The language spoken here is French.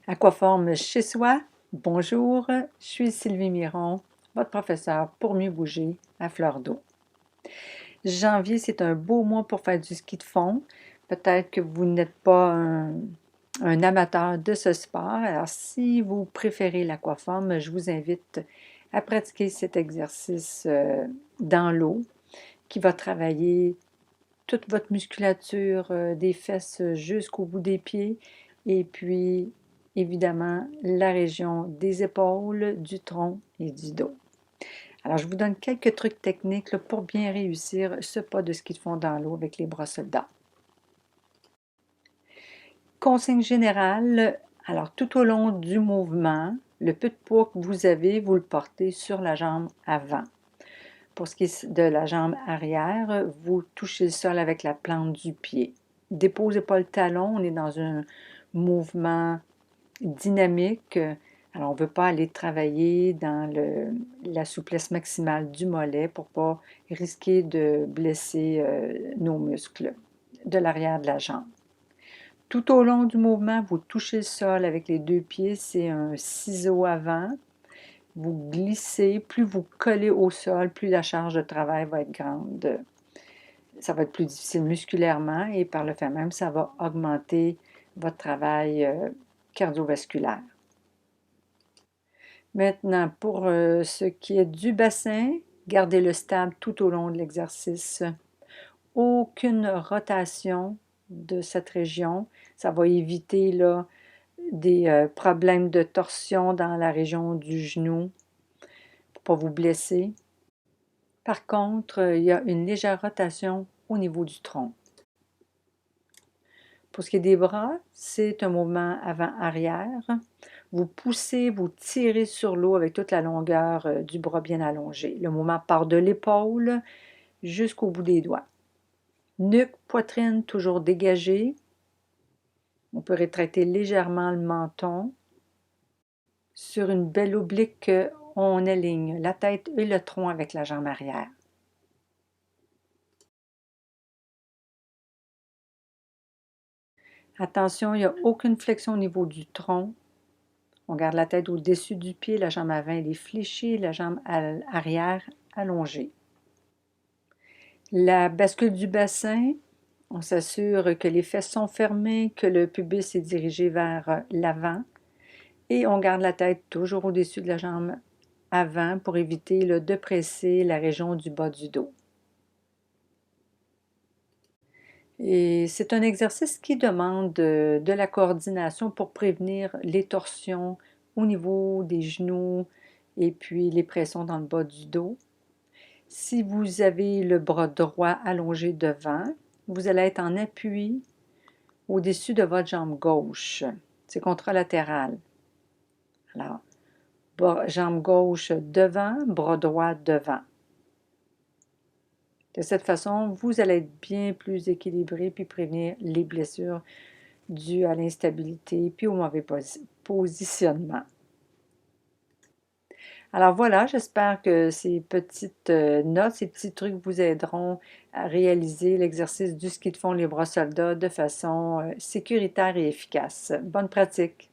Aquaforme chez soi, bonjour, je suis Sylvie Miron, votre professeure pour mieux bouger à fleur d'eau. Janvier, c'est un beau mois pour faire du ski de fond. Peut-être que vous n'êtes pas un amateur de ce sport. Alors, si vous préférez l'aquaforme, je vous invite à pratiquer cet exercice dans l'eau qui va travailler toute votre musculature des fesses jusqu'au bout des pieds et puis évidemment la région des épaules, du tronc et du dos. Alors, je vous donne quelques trucs techniques là, pour bien réussir ce pas de ski de fond dans l'eau avec les bras soldats. Consigne générale, alors tout au long du mouvement, le peu de poids que vous avez, vous le portez sur la jambe avant. Pour ce qui est de la jambe arrière, vous touchez le sol avec la plante du pied. Déposez pas le talon, on est dans un mouvement dynamique. Alors, on ne veut pas aller travailler dans la souplesse maximale du mollet pour ne pas risquer de blesser nos muscles de l'arrière de la jambe. Tout au long du mouvement, vous touchez le sol avec les deux pieds, c'est un ciseau avant. Vous glissez, plus vous collez au sol, plus la charge de travail va être grande. Ça va être plus difficile musculairement et par le fait même, ça va augmenter votre travail cardiovasculaire. Maintenant, pour ce qui est du bassin, gardez-le stable tout au long de l'exercice. Aucune rotation de cette région. Ça va éviter là, des problèmes de torsion dans la région du genou pour ne pas vous blesser. Par contre, il y a une légère rotation au niveau du tronc. Pour ce qui est des bras, c'est un mouvement avant-arrière. Vous poussez, vous tirez sur l'eau avec toute la longueur du bras bien allongé. Le mouvement part de l'épaule jusqu'au bout des doigts. Nuque, poitrine toujours dégagée. On peut rétracter légèrement le menton. Sur une belle oblique, on aligne la tête et le tronc avec la jambe arrière. Attention, il n'y a aucune flexion au niveau du tronc. On garde la tête au-dessus du pied, la jambe avant elle est fléchie, la jambe arrière allongée. La bascule du bassin, on s'assure que les fesses sont fermées, que le pubis est dirigé vers l'avant et on garde la tête toujours au-dessus de la jambe avant pour éviter de presser la région du bas du dos. Et c'est un exercice qui demande de la coordination pour prévenir les torsions au niveau des genoux et puis les pressions dans le bas du dos. Si vous avez le bras droit allongé devant, vous allez être en appui au-dessus de votre jambe gauche. C'est contralatéral. Alors, jambe gauche devant, bras droit devant. De cette façon, vous allez être bien plus équilibré puis prévenir les blessures dues à l'instabilité puis au mauvais positionnement. Alors voilà, j'espère que ces petites notes, ces petits trucs vous aideront à réaliser l'exercice du ski de fond les bras soldats de façon sécuritaire et efficace. Bonne pratique!